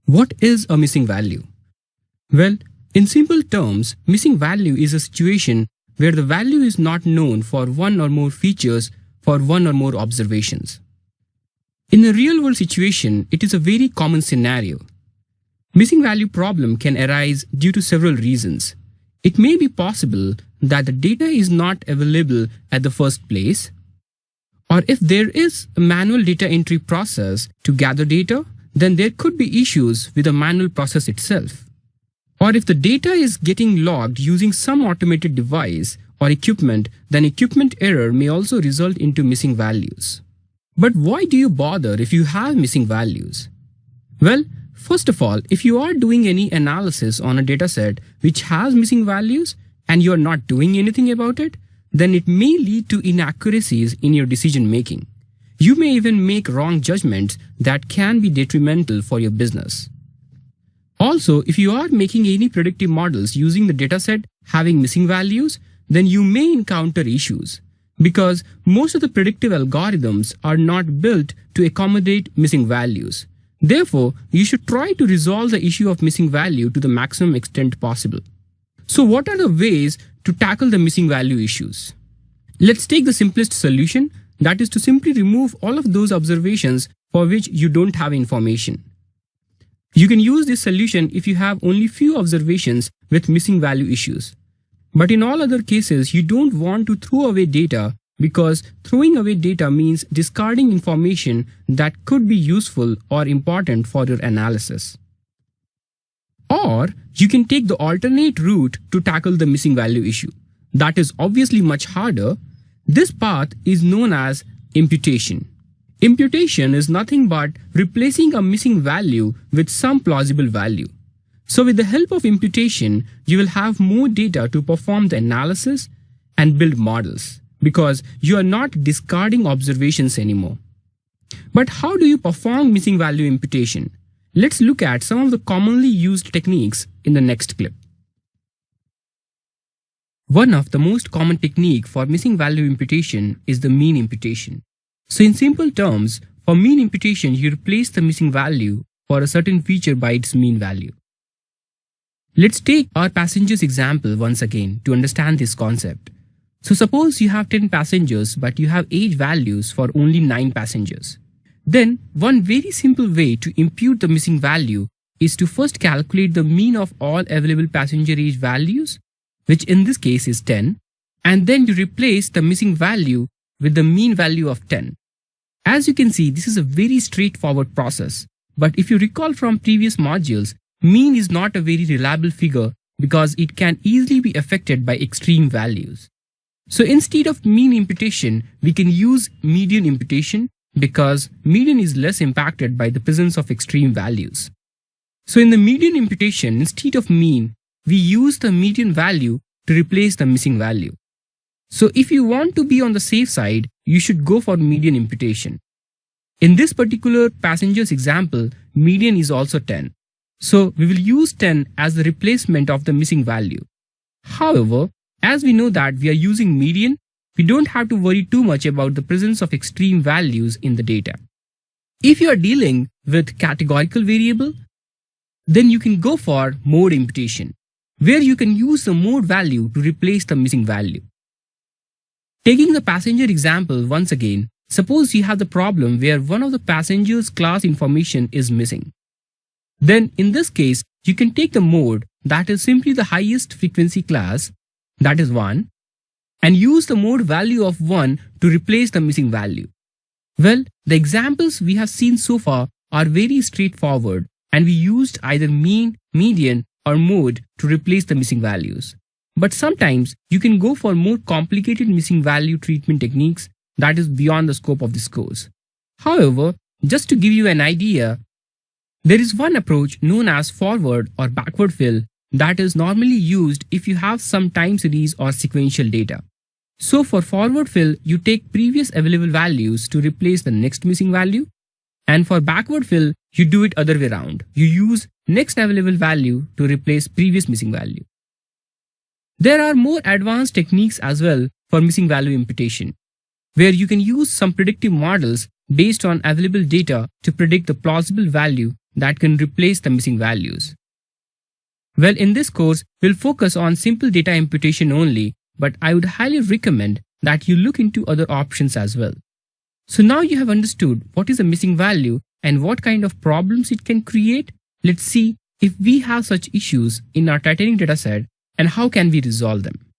What is a missing value? Well, in simple terms, missing value is a situation where the value is not known for one or more features for one or more observations. In a real-world situation, it is a very common scenario. Missing value problem can arise due to several reasons. It may be possible that the data is not available at the first place, or if there is a manual data entry process to gather data, then there could be issues with the manual process itself. Or if the data is getting logged using some automated device or equipment, then equipment error may also result into missing values. But why do you bother if you have missing values? Well, first of all, if you are doing any analysis on a dataset which has missing values and you are not doing anything about it, then it may lead to inaccuracies in your decision making. You may even make wrong judgments that can be detrimental for your business. Also, if you are making any predictive models using the dataset having missing values, then you may encounter issues because most of the predictive algorithms are not built to accommodate missing values. Therefore, you should try to resolve the issue of missing value to the maximum extent possible. So what are the ways to tackle the missing value issues? Let's take the simplest solution, that is to simply remove all of those observations for which you don't have information. You can use this solution if you have only few observations with missing value issues. But in all other cases, you don't want to throw away data because throwing away data means discarding information that could be useful or important for your analysis. Or you can take the alternate route to tackle the missing value issue. That is obviously much harder. This path is known as imputation. Imputation is nothing but replacing a missing value with some plausible value. So with the help of imputation, you will have more data to perform the analysis and build models because you are not discarding observations anymore. But how do you perform missing value imputation? Let's look at some of the commonly used techniques in the next clip. One of the most common technique for missing value imputation is the mean imputation. So in simple terms, for mean imputation, you replace the missing value for a certain feature by its mean value. Let's take our passengers example once again to understand this concept. So suppose you have 10 passengers but you have age values for only 9 passengers. Then one very simple way to impute the missing value is to first calculate the mean of all available passenger age values, which in this case is 10, and then you replace the missing value with the mean value of 10. As you can see, this is a very straightforward process. But if you recall from previous modules, mean is not a very reliable figure because it can easily be affected by extreme values. So instead of mean imputation, we can use median imputation because median is less impacted by the presence of extreme values. So in the median imputation, instead of mean, we use the median value to replace the missing value. So if you want to be on the safe side, you should go for median imputation. In this particular passengers example, median is also 10. So we will use 10 as the replacement of the missing value. However, as we know that we are using median, we don't have to worry too much about the presence of extreme values in the data. If you are dealing with categorical variable, then you can go for mode imputation, where you can use the mode value to replace the missing value. Taking the passenger example once again, suppose you have the problem where one of the passengers' class information is missing. Then in this case, you can take the mode that is simply the highest frequency class, that is 1, and use the mode value of 1 to replace the missing value. Well, the examples we have seen so far are very straightforward and we used either mean, median or mode to replace the missing values. But sometimes you can go for more complicated missing value treatment techniques that is beyond the scope of this course. However, just to give you an idea, there is one approach known as forward or backward fill that is normally used if you have some time series or sequential data. So for forward fill, you take previous available values to replace the next missing value, and for backward fill, you do it other way around. You use next available value to replace previous missing value. There are more advanced techniques as well for missing value imputation, where you can use some predictive models based on available data to predict the plausible value that can replace the missing values. Well, in this course, we'll focus on simple data imputation only, but I would highly recommend that you look into other options as well. So now you have understood what is a missing value and what kind of problems it can create. Let's see if we have such issues in our tightening dataset and how can we resolve them.